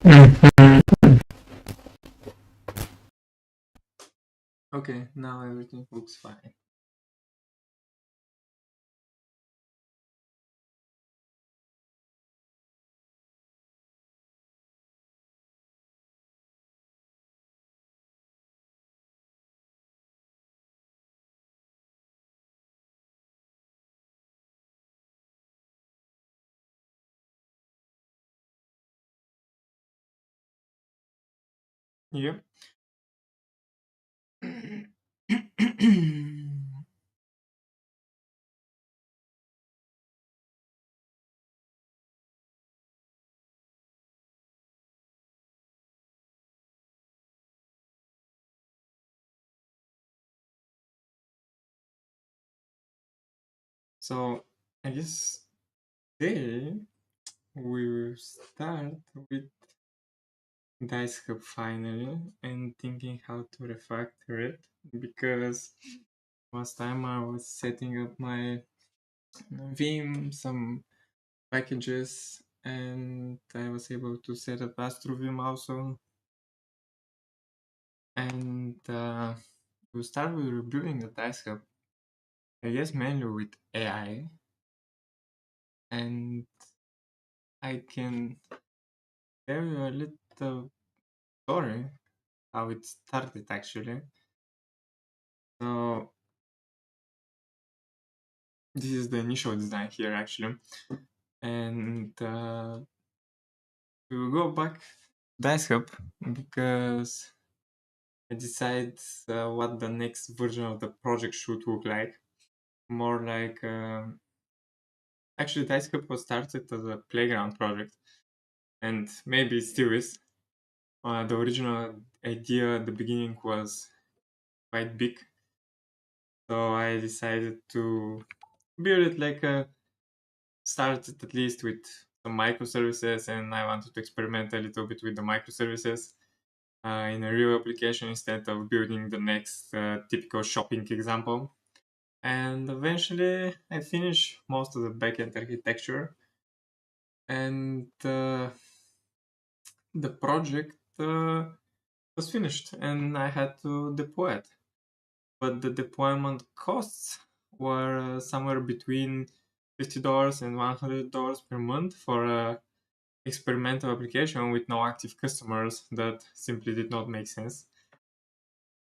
Mhm. Okay, now everything looks fine. Yep. So I guess today we will start with DiceHub finally and thinking how to refactor it, because last time I was setting up my Vim, some packages, and I was able to set a pass through Vim also. And we'll start with reviewing the DiceHub, I guess mainly with AI, and I can tell you a little story how it started actually. So this is the initial design here actually, and we will go back to DiceHub because I decide what the next version of the project should look like. More like actually DiceHub was started as a playground project, and maybe it still is. The original idea at the beginning was quite big, so I decided to build it like a started at least with some microservices, and I wanted to experiment a little bit with the microservices in a real application instead of building the next typical shopping example. And eventually, I finished most of the backend architecture, and the project was finished, and I had to deploy it. But the deployment costs were somewhere between $50 and $100 per month for a experimental application with no active customers. That simply did not make sense.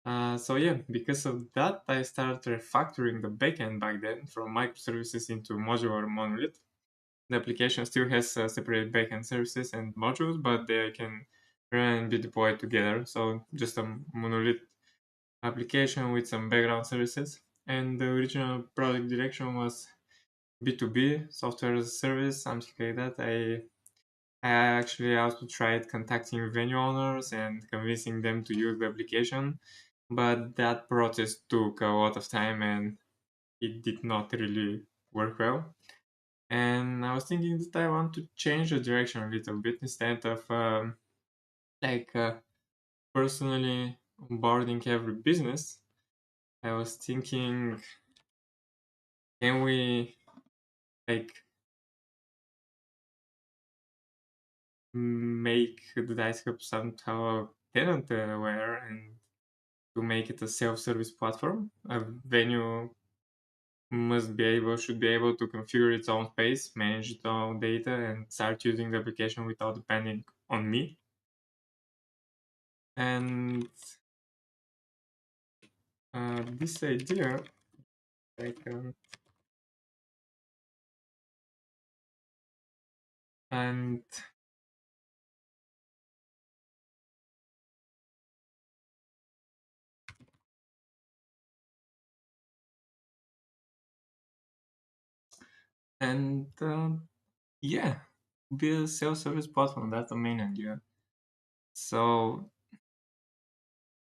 So yeah, because of that, I started refactoring the backend back then from microservices into modular monolith. The application still has separate backend services and modules, but they can run and be deployed together. So just a monolith application with some background services. And the original product direction was B2B, software as a service, something like that. I actually also tried contacting venue owners and convincing them to use the application, but that process took a lot of time and it did not really work well. And I was thinking that I want to change the direction a little bit instead of like personally onboarding every business. I was thinking, can we like make the Dice Hub somehow tenant aware and to make it a self-service platform? A venue should be able to configure its own space, manage its own data, and start using the application without depending on me. And this idea, like, and and yeah, be a self-service platform. That's the main idea. So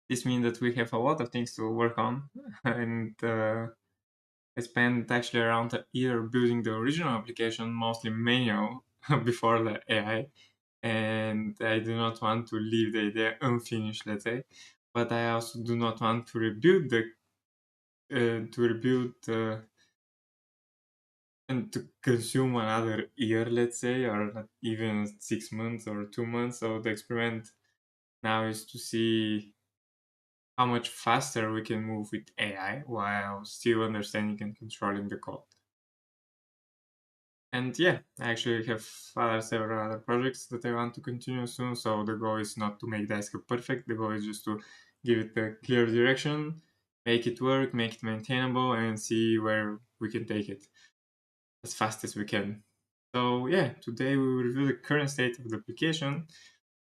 this means that we have a lot of things to work on, and I spent actually around a year building the original application, mostly manual, before the AI, and I do not want to leave the idea unfinished, let's say. But I also do not want to rebuild and to consume another year, let's say, or not even 6 months or 2 months. So the experiment now is to see how much faster we can move with AI while still understanding and controlling the code. And yeah, I actually have several other projects that I want to continue soon. So the goal is not to make DiceHub perfect. The goal is just to give it a clear direction, make it work, make it maintainable, and see where we can take it as fast as we can. So yeah, today we will review the current state of the application.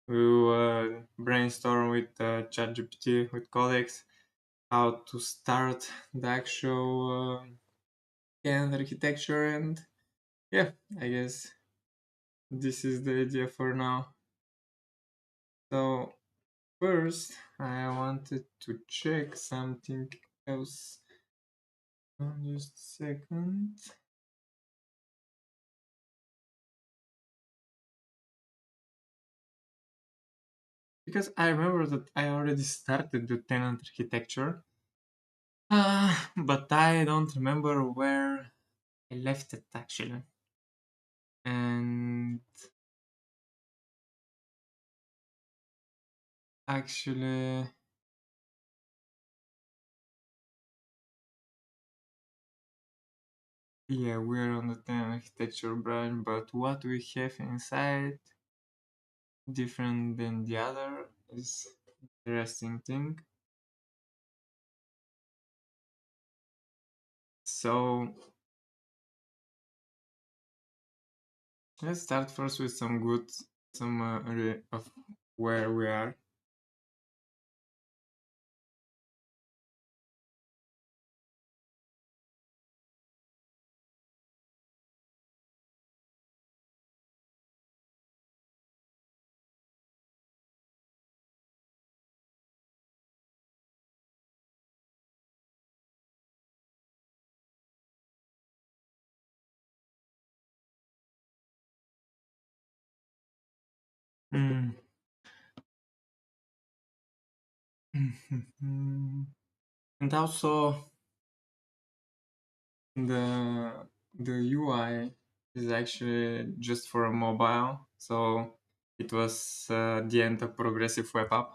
We will brainstorm with ChatGPT, with colleagues, how to start the actual backend architecture, and yeah, I guess this is the idea for now. So first, I wanted to check something else. Just a second. Because I remember that I already started the tenant architecture, but I don't remember where I left it actually. And actually, yeah, we're on the tenant architecture branch, but what we have inside different than the other is interesting thing. So let's start first with some of where we are. Mm. And also the the UI is actually just for a mobile, so it was the end of progressive web app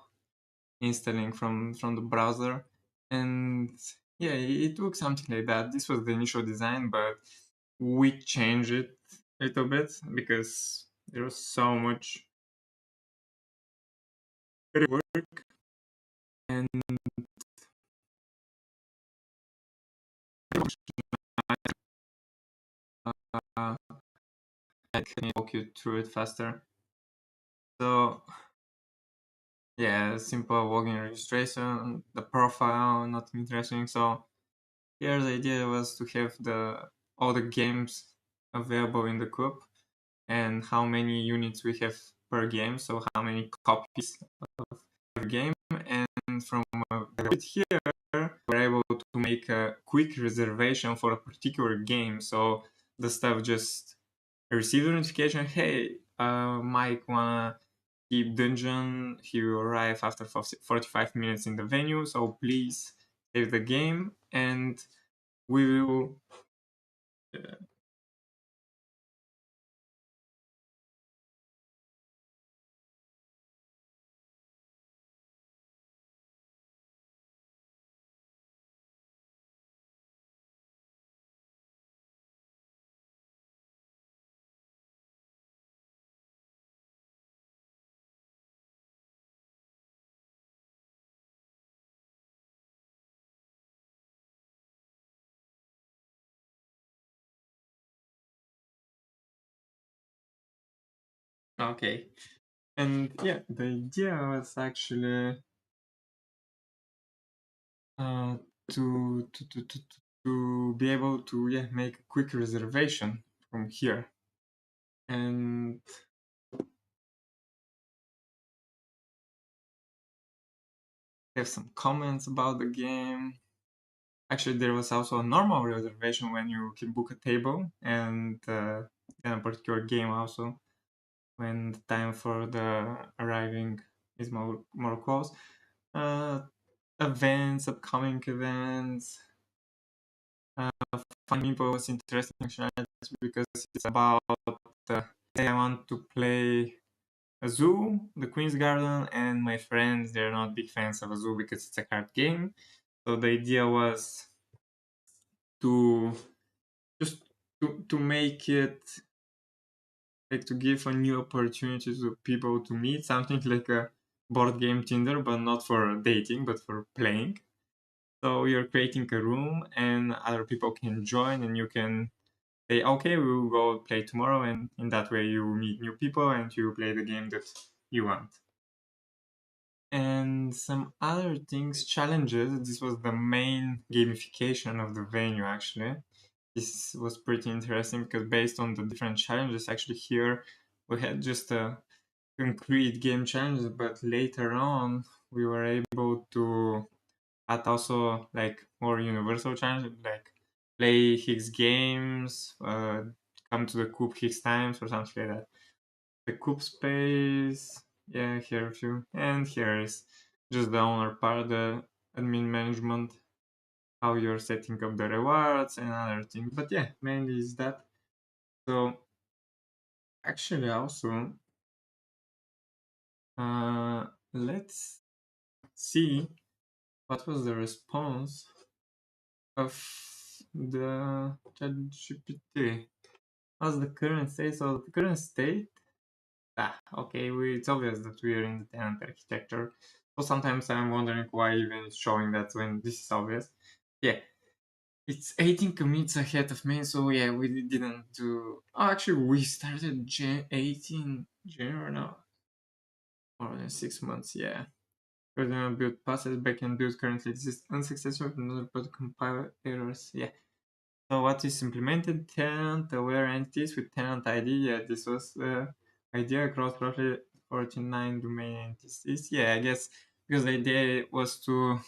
installing from the browser, and yeah, it took something like that. This was the initial design, but we changed it a little bit because there was so much work, and uh, I can walk you through it faster. So yeah, simple login registration, the profile, nothing interesting. So here the idea was to have all the games available in the coop and how many units we have per game, so how many copies of the game, and from here we're able to make a quick reservation for a particular game. So the stuff just receive the notification, hey, Mike wanna keep dungeon, he will arrive after 45 minutes in the venue, so please save the game, and we will okay. And yeah, the idea was actually uh, to be able to make a quick reservation from here, and have some comments about the game. Actually, there was also a normal reservation when you can book a table, and then a particular game also when the time for the arriving is more close. Uh, Events, upcoming events, find me was interesting functionality because it's about say I want to play a zoo, the Queen's Garden, and my friends they're not big fans of a zoo because it's a card game. So the idea was to just to make it like to give a new opportunity to people to meet, something like a board game Tinder, but not for dating, but for playing. So you're creating a room and other people can join and you can say, okay, we will go play tomorrow. And in that way you meet new people and you play the game that you want. And some other things, challenges. This was the main gamification of the venue actually. This was pretty interesting because based on the different challenges, actually here we had just a concrete game challenges, but later on we were able to add also like more universal challenges like play Higgs games, come to the Coop Higgs times or something like that. The Coop space, yeah, here a few, and here is just the owner part, the admin management, how you're setting up the rewards and other things. But yeah, mainly is that. So actually also, let's see what was the response of the ChatGPT. What's the current state? So the current state, okay, it's obvious that we are in the tenant architecture. So sometimes I'm wondering why even it's showing that when this is obvious. Yeah, it's 18 commits ahead of me, so yeah, we didn't do. Oh, actually, we started 18 January now, more than 6 months. Yeah. Original build passes, backend build currently exists unsuccessful, another but compile errors. Yeah. So what is implemented? Tenant aware entities with tenant ID. Yeah, this was the idea across roughly 49 domain entities. Yeah, I guess because the idea was to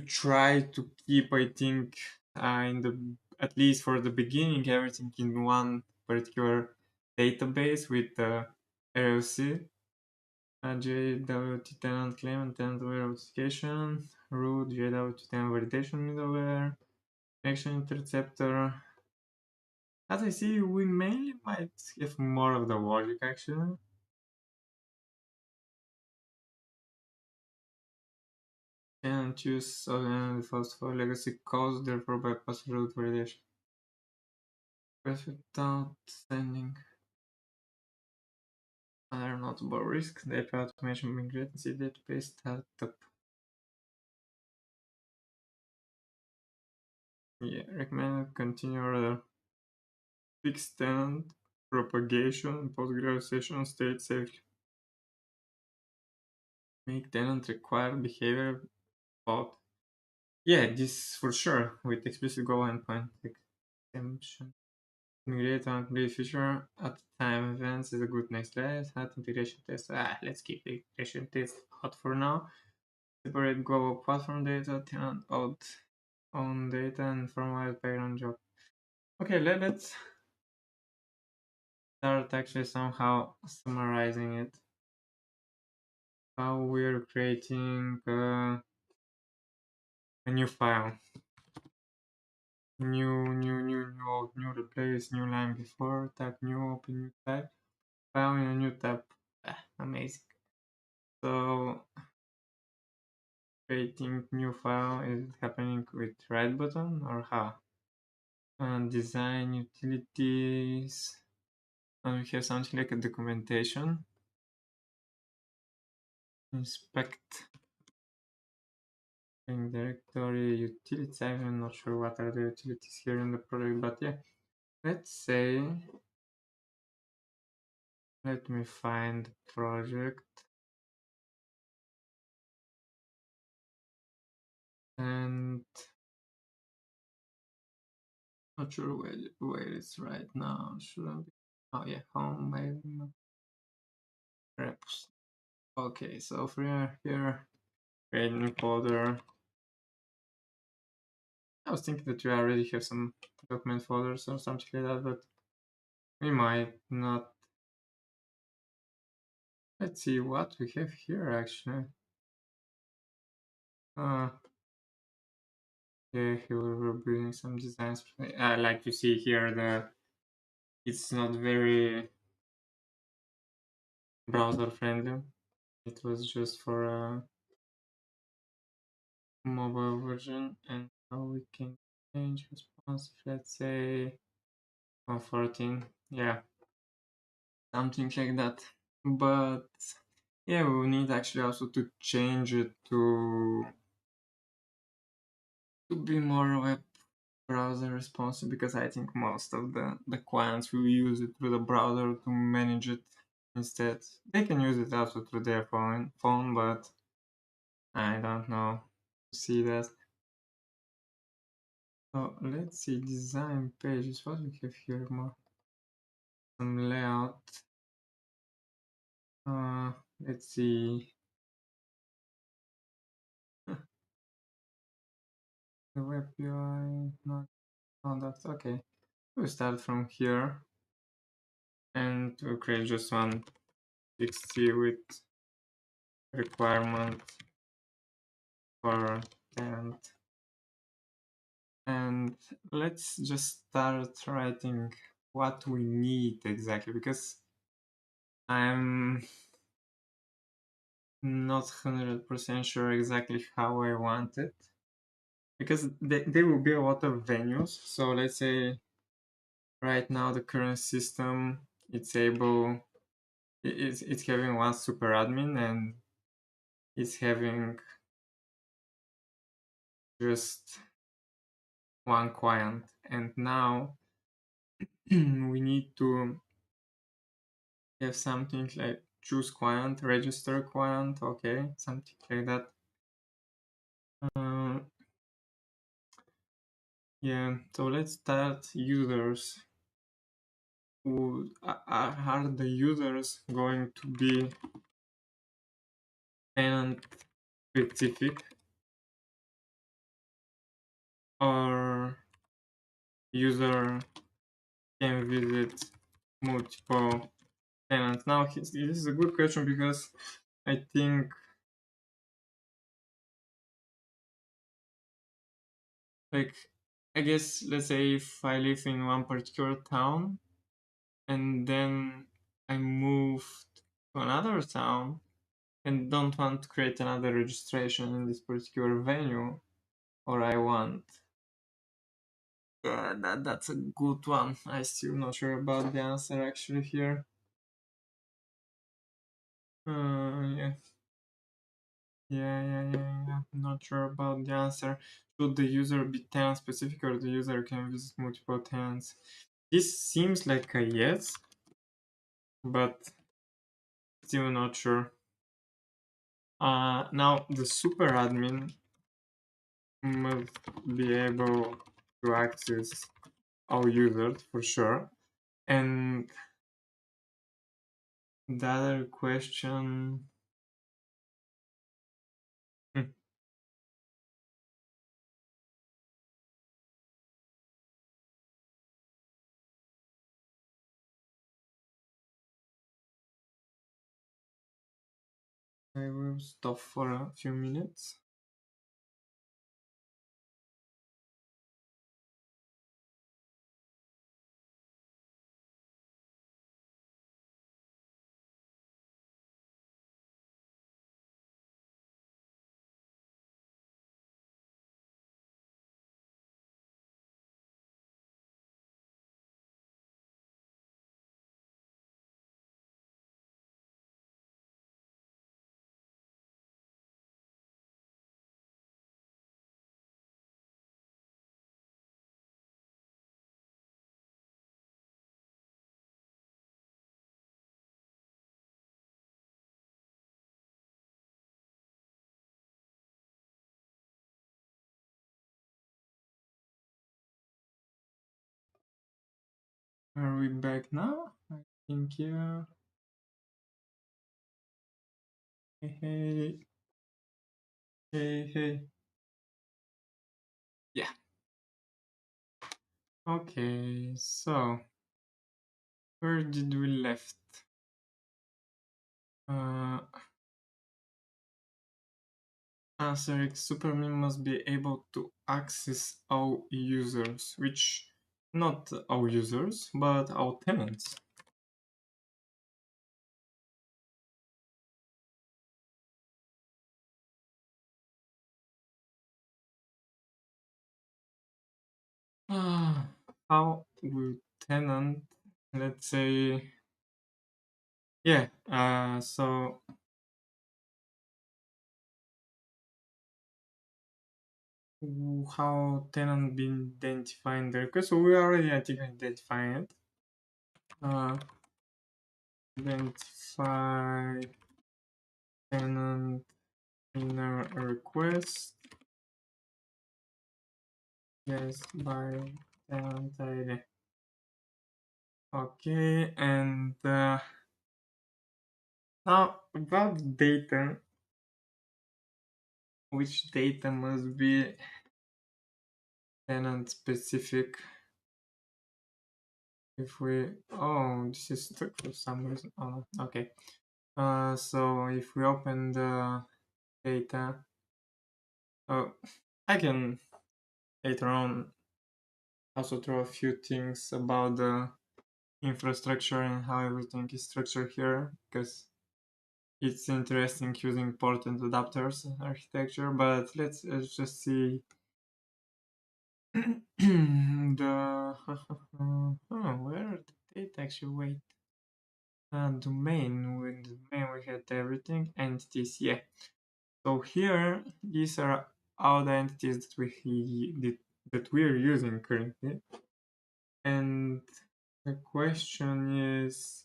try to keep, I think, in the at least for the beginning, everything in one particular database with RLC, JWT tenant claim and tenant aware authentication, root JWT tenant validation middleware, connection interceptor. As I see, we mainly might have more of the logic actually. And use defaults for legacy codes, therefore bypass root validation. But without sending other notable risks, the API automation migrating database startup. Yeah, recommend continue fixed tenant propagation, post-graduation state safely. Make tenant require behavior thought. Yeah, this for sure with explicit goal endpoint exemption. Migrate on complete feature at time events is a good next step. Add integration test. Let's keep the integration test hot for now. Separate global platform data, tenant out own data, and formalize background job. Okay, let's start actually somehow summarizing it. How we're creating a new file. New replace new line before, type new, open new type, file in a new tab. Amazing. So creating new file is happening with right button or how? And design utilities. And we have something like a documentation. Inspect in directory utilities. I'm not sure what are the utilities here in the project, but yeah. Let's say, let me find the project. And not sure where it's right now. Shouldn't be. Oh yeah, home reps. Okay, so for here, create new folder. I was thinking that we already have some document folders or something like that, but we might not. Let's see what we have here actually. Yeah, here we're building some designs. Like you see here, it's not very browser friendly. It was just for a mobile version, and now we can change responsive. Let's say on 14. Yeah, something like that. But yeah, we need actually also to change it to be more web browser responsive, because I think most of the clients will use it through the browser to manage it instead. They can use it also through their phone, but I don't know. See that. So let's see, design pages. What we have here more? Some layout. Let's see. The web UI, not that's okay. We start from here and we'll create just one txt with requirement for tenant. And let's just start writing what we need exactly, because I'm not 100% sure exactly how I want it, because there will be a lot of venues. So let's say right now the current system, it's having one super admin and it's having just one client, and now we need to have something like choose client, register client, okay, something like that. Yeah, so let's start users. Who are the users going to be tenant specific, or user can visit multiple tenants? Now this is a good question, because I think like, I guess, let's say if I live in one particular town and then I moved to another town and don't want to create another registration in this particular venue, or I want, yeah, that's a good one. I still not sure about the answer actually here. Yeah. Yeah. Not sure about the answer. Should the user be tenant specific, or the user can visit multiple tenants? This seems like a yes, but still not sure. Now the super admin must be able to access all users for sure. And the other question, I will stop for a few minutes. Are we back now? I think, yeah. Hey. Yeah. Okay, so where did we left? answer superme must be able to access our users, which not our users, but our tenants. How will tenant, let's say, yeah, so how tenant been identifying the request? So we already, I think, identifying it. Identify tenant in a request. Yes, by tenant ID. Okay, and now about data, which data must be tenant specific? If we, oh, this is stuck for some reason. Oh, no. Okay. So if we open the data, oh, I can later on also throw a few things about the infrastructure and how everything is structured here, because it's interesting using port and adapters architecture. But let's just see the where are the data actually? Wait, domain. With domain we had everything. Entities, yeah. So here these are all the entities that we're using currently, and the question is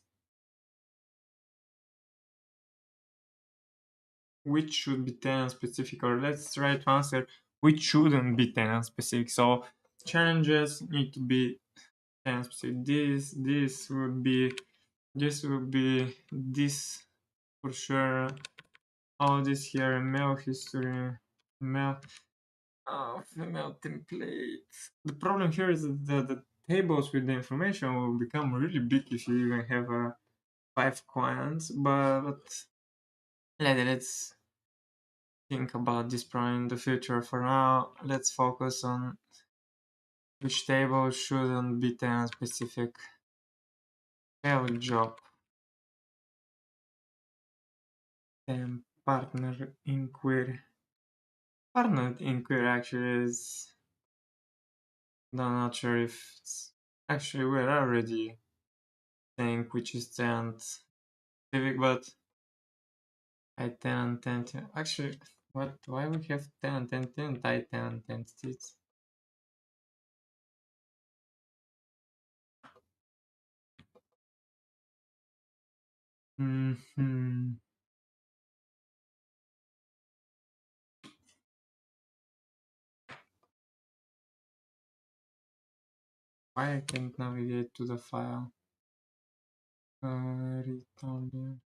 which should be tenant specific, or let's try to answer which shouldn't be tenant specific. So challenges need to be tenant specific. This for sure. All this here, mail history, mail, mail templates. The problem here is that the tables with the information will become really big if you even have 5 clients. But let's think about this problem in the future. For now, let's focus on which table shouldn't be tenant specific. Mail job. Then partner inquiry. Partner inquiry actually is, I'm not sure if it's actually, we're already saying which is tenant specific, but I tenant actually, what, why we have tenant I tenant entities? Why I can't navigate to the file? Return.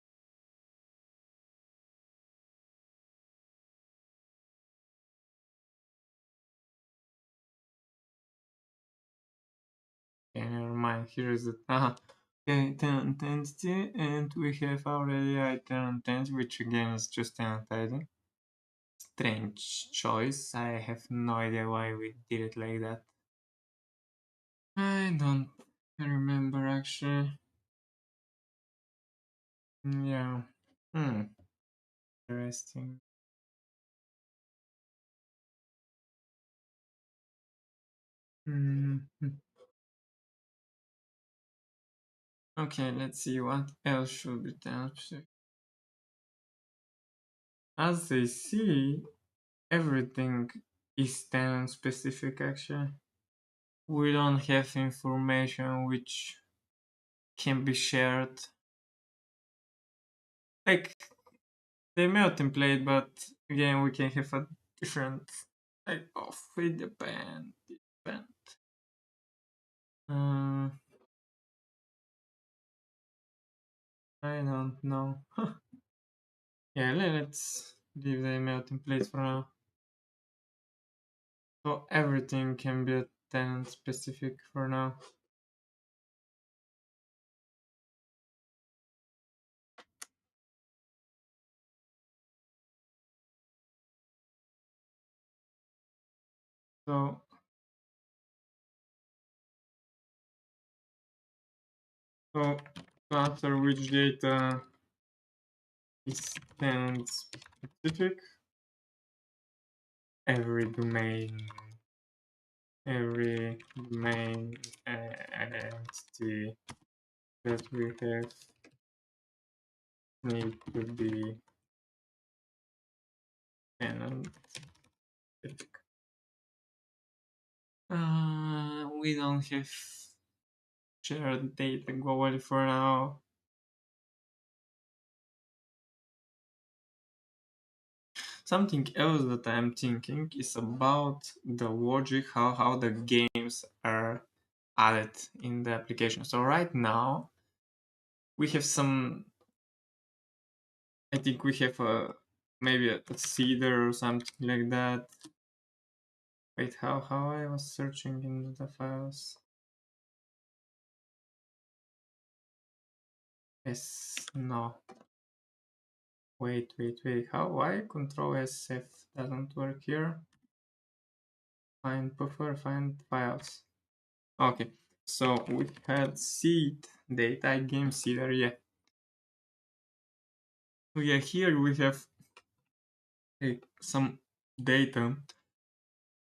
Okay, never mind. Here is it. Okay, tenant entity, and we have already a tenant entity, which again is just tenant ID. Strange choice. I have no idea why we did it like that. I don't remember actually. Yeah. Interesting. Okay, let's see what else should be tenant specific. As I see, everything is tenant specific actually. We don't have information which can be shared. Like the mail template, but again we can have a different type of independent. I don't know. Yeah, let's leave the email templates for now. So everything can be a tenant specific for now. So to answer which data is tenant specific, every domain entity that we have need to be tenant specific. We don't have shared data globally for now. Something else that I'm thinking is about the logic, how the games are added in the application. So right now we have some, I think we have maybe a seeder or something like that. Wait, how I was searching in the files? Yes, no. Wait. Why Control SF doesn't work here? Find buffer, find files. Okay, so we had seed data, game seeder, yeah. Yeah, here we have some data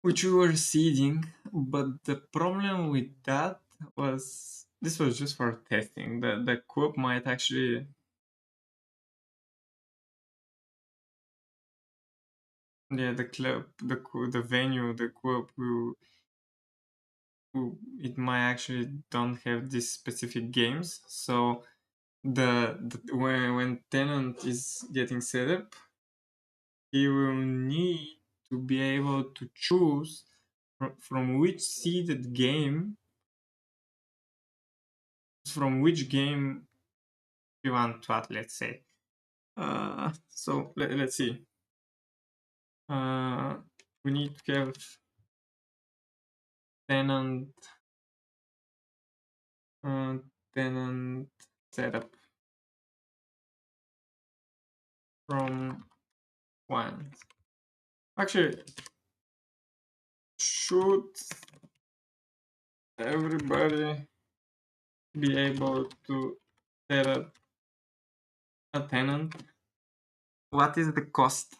which we were seeding, but the problem with that was this was just for testing. The coop might actually the club, the venue, the coop it might actually don't have these specific games. So when tenant is getting set up, he will need to be able to choose from which seeded game, from which game you want to add, let's say. So let's see. We need to have tenant tenant setup from one. Actually, should everybody be able to set up a tenant? What is the cost?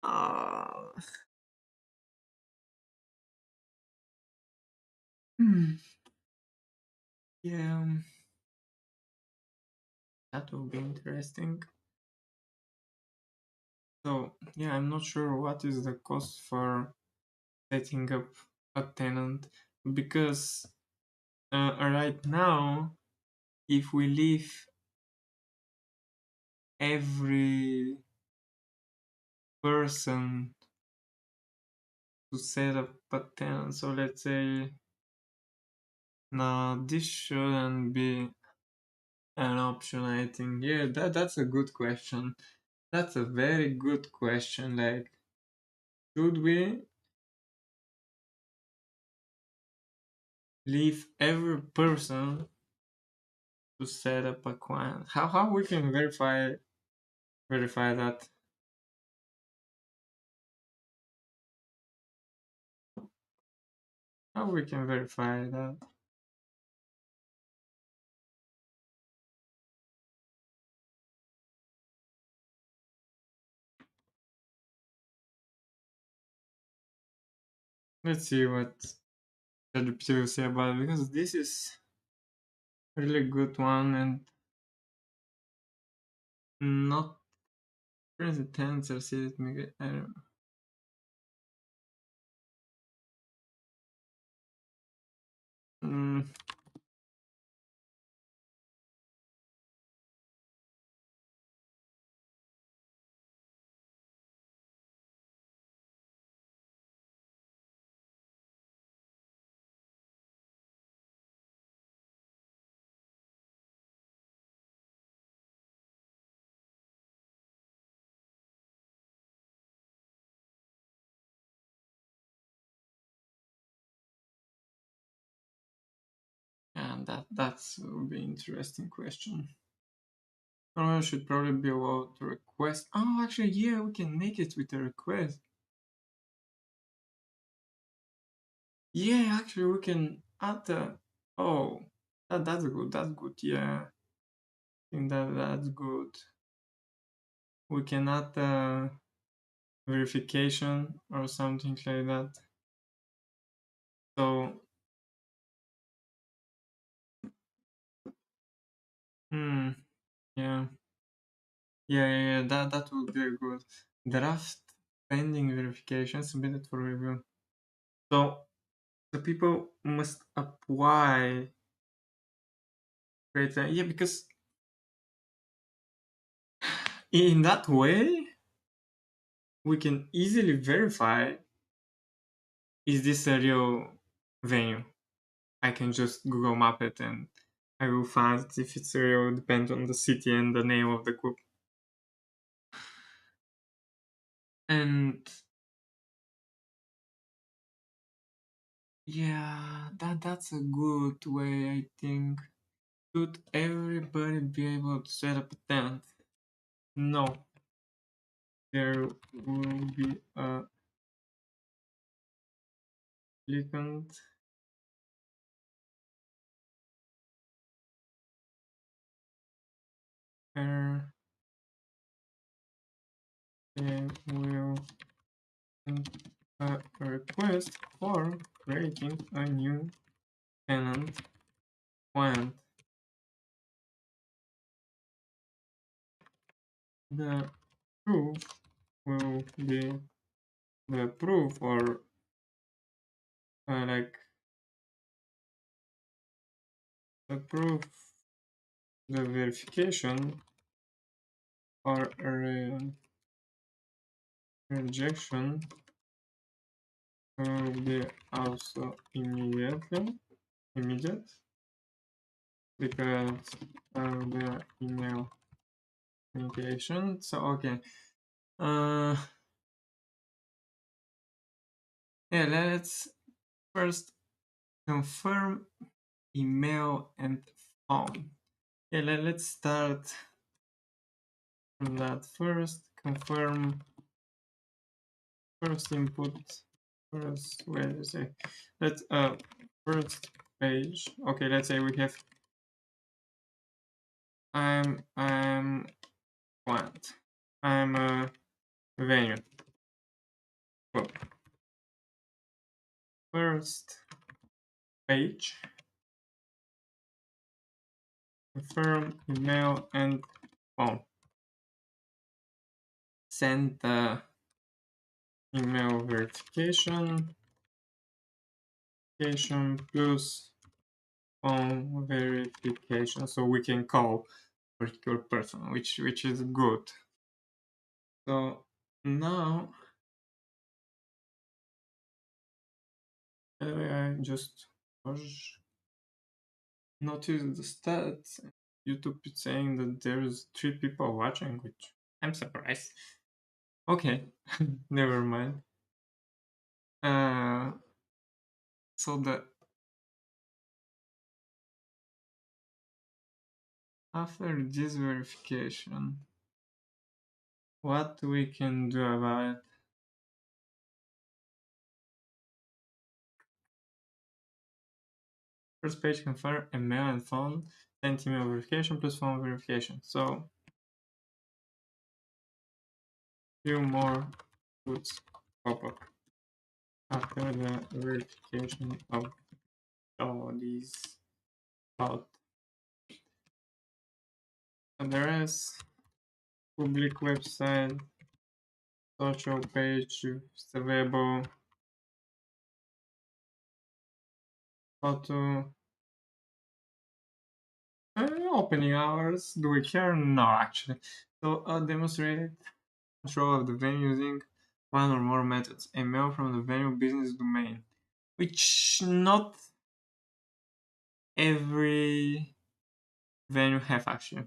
Uh, yeah, that will be interesting. So yeah, I'm not sure what is the cost for setting up a tenant, because right now, if we leave every person to set up a tenant, so let's say, no, this shouldn't be an option, I think. Yeah, that's a good question. That's a very good question. Like, should we leave every person to set up a client? How we can verify that? How we can verify that? Let's see what ChatGPT will say about it, because this is a really good one and not present tense or see it. I don't know. Mm, and that's will be interesting question. I should probably be allowed to request. Oh, actually, yeah, we can make it with a request. Yeah, actually, we can add the. Oh, that's good. That's good. Yeah, I think that's good. We can add the verification or something like that. So, hmm, yeah, yeah. That would be good. Draft pending verification submitted for review. So the people must apply. Create yeah, because in that way we can easily verify is this a real venue. I can just Google map it and I will find if it's real. Depends on the city and the name of the group. And yeah, that's a good way, I think. Should everybody be able to set up a tent? No. There will be a applicant. They will send a request for creating a new tenant client. The proof will be the proof or like the proof, the verification or rejection will be also immediate because of the email communication. So okay. Yeah, let's first confirm email and phone. Yeah, let's start from that first. Confirm first input. First, where do you say? Let's first page. Okay, let's say we have I'm client. I'm a venue. Well, first page. Confirm email and phone. Send the email verification plus phone verification, so we can call a particular person, which is good. So now I just noticed the stats. YouTube is saying that there's 3 people watching, which I'm surprised. Okay, never mind. So the after this verification, what we can do about it? First page confirm email and phone, then email verification plus phone verification. So few more goods pop up after the verification of all these about address, public website, social page is available, photo, opening hours. Do we care? No, actually. So demonstrated control of the venue using one or more methods. Email from the venue business domain, which not every venue have actually.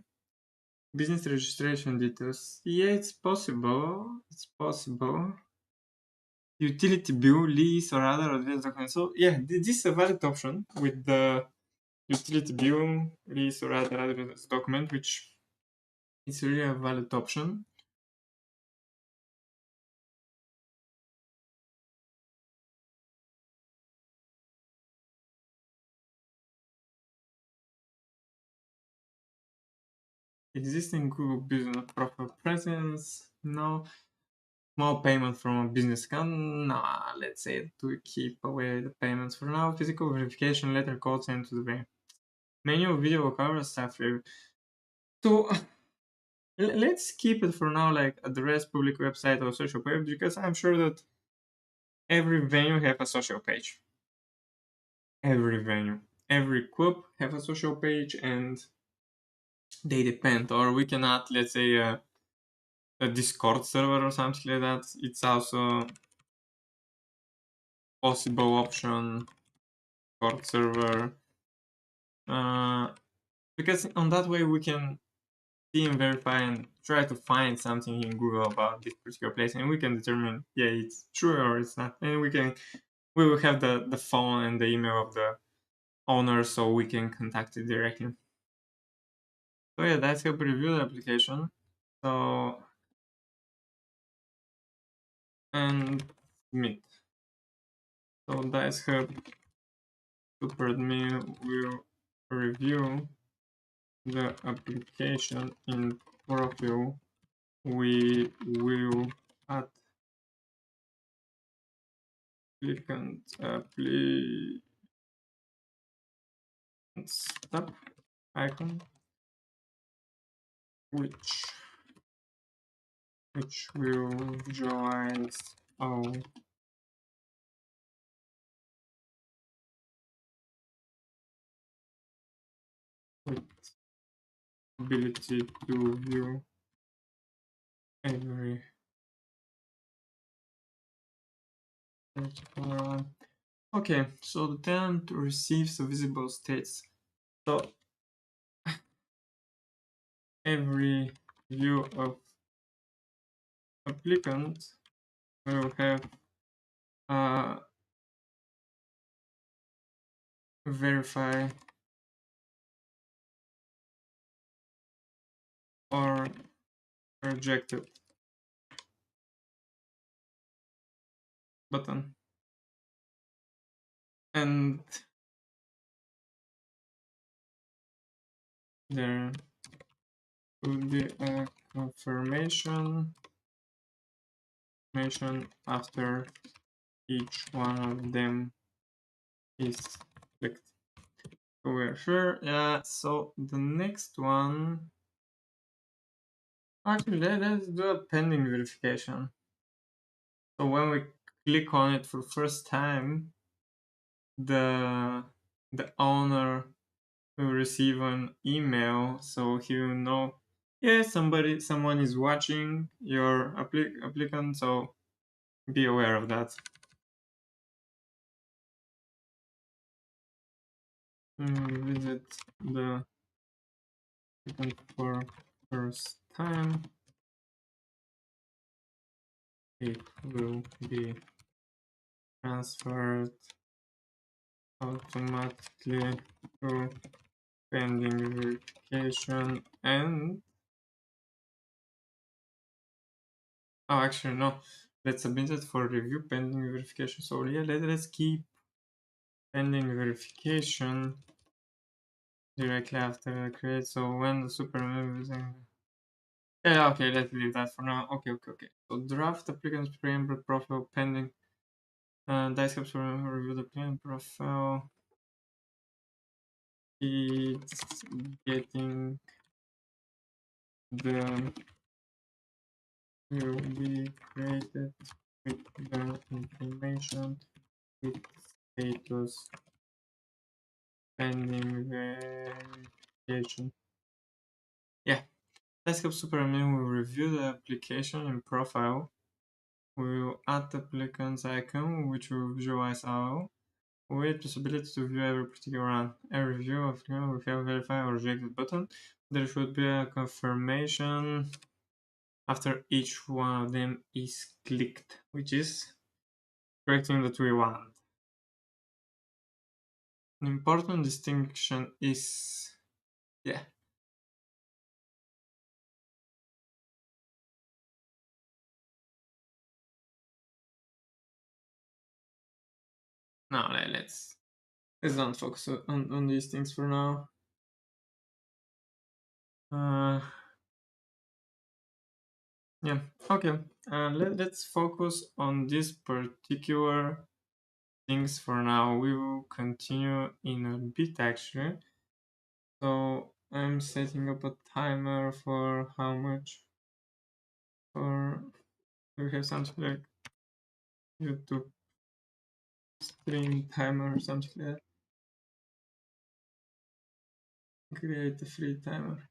Business registration details. Yeah, it's possible. It's possible. Utility bill, lease, or other advanced documents. So yeah, this is a valid option with the utility bill, lease, or other advanced document, which is really a valid option. existing Google Business Profile presence. No. Small payment from a business account. Nah, let's say to keep away the payments for now. Physical verification, letter code sent to the menu, video, camera, staff review. So let's keep it for now like address, public website, or social page, because I'm sure that every venue have a social page. Every venue, every club have a social page, and they depend. Or we can add, let's say, a Discord server or something like that. It's also possible option. Discord server, because on that way we can see and verify and try to find something in Google about this particular place, and we can determine, yeah, it's true or it's not, and we will have the phone and the email of the owner, so we can contact it directly. So yeah, that's how we review the application. So and submit. So DiceHub super admin will review the application in profile. We will add applicant stop icon which will visualize our ability to view every particular. Okay, so the tenant receives a visible states. So every view of applicant will have verify or rejected button, and there will be a confirmation after each one of them is clicked. So we're sure. Yeah, so the next one, actually let's do a pending verification. So when we click on it for the first time, the owner will receive an email, so he will know, yeah, someone is watching your applicant, so be aware of that. Visit the applicant for first time. It will be transferred automatically to pending verification and actually no, let's submit it for review pending verification. So yeah, let's keep pending verification directly after create. So when the superman using, yeah, okay, let's leave that for now. Okay. So draft applicant's preamble profile pending. DiceHub to review the applicant profile. It's getting the will be created with the information with status pending verification. Yeah, DiceHub Superadmin will review the application in profile. We will add the applicant's icon, which will visualize our with possibility to view every particular run. Every view of applicant will have a verify or rejected button. There should be a confirmation after each one of them is clicked, which is correcting that we want. An important distinction is, yeah. No, let's don't focus on these things for now. Yeah, okay. Let's focus on this particular things for now. We will continue in a bit actually. So I'm setting up a timer for how much, for we have something like YouTube stream timer or something like that. Create a free timer.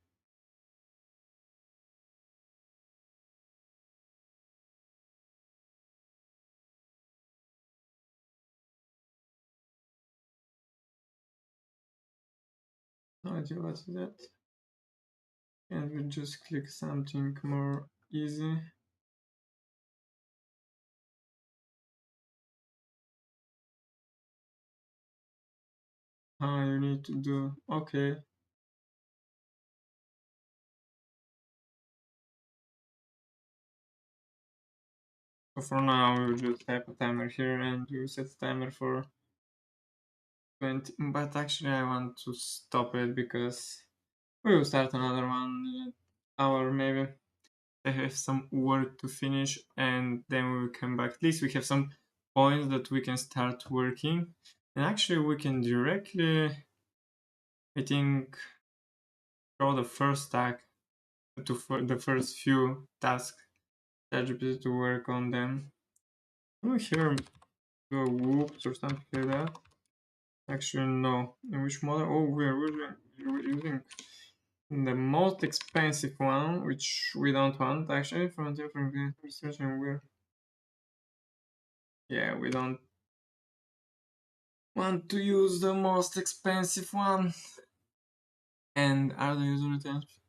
No idea what is that. And we just click something more easy. You need to do, okay. So for now, we will just type a timer here and you set timer for 20. But actually, I want to stop it because we will start another one in an hour maybe. I have some work to finish and then we will come back. At least we have some points that we can start working. And actually, we can directly, I think, draw the first tag to the first few tasks ChatGPT to work on them. Can we here do a whoops or something like that? Actually, no. In which model? Oh, we're using the most expensive one, which we don't want actually from different research, and we don't want to use the most expensive one. And are the user returns?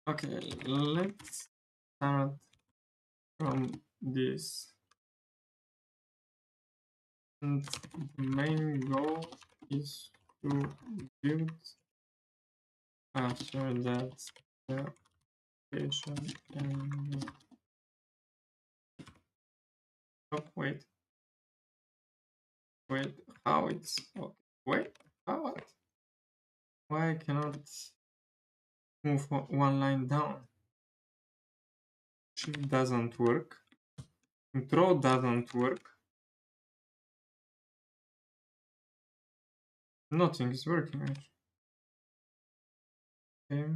Okay, let's start from this. And the main goal is to build after that the application and oh, wait, how it's okay. Wait, how what? Why I cannot move one line down? Shift doesn't work. Control doesn't work. Nothing is working actually. Okay.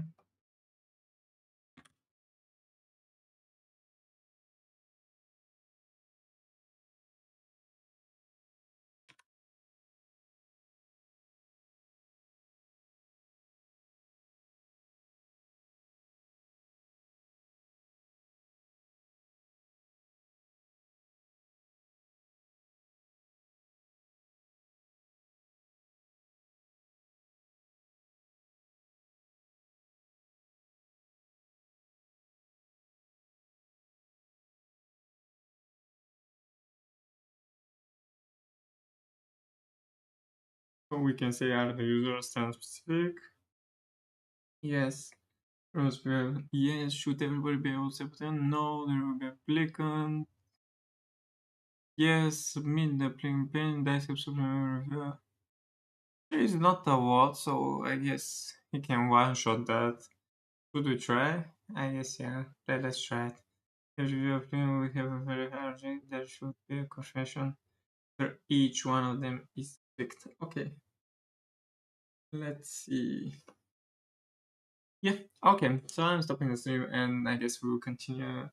So we can say are the users stand specific? Yes. Yes, should everybody be able to submit? No, there will be applicant. Yes, submit the applicant pin, DiceHub supplement review. There is not a lot, so I guess he can one-shot that. Should we try? I guess, yeah. Let's try it. The review applicant will have a very hard rate. There should be a confirmation for each one of them is picked. Okay. Let's see. Yeah, okay. So I'm stopping the stream and I guess we will continue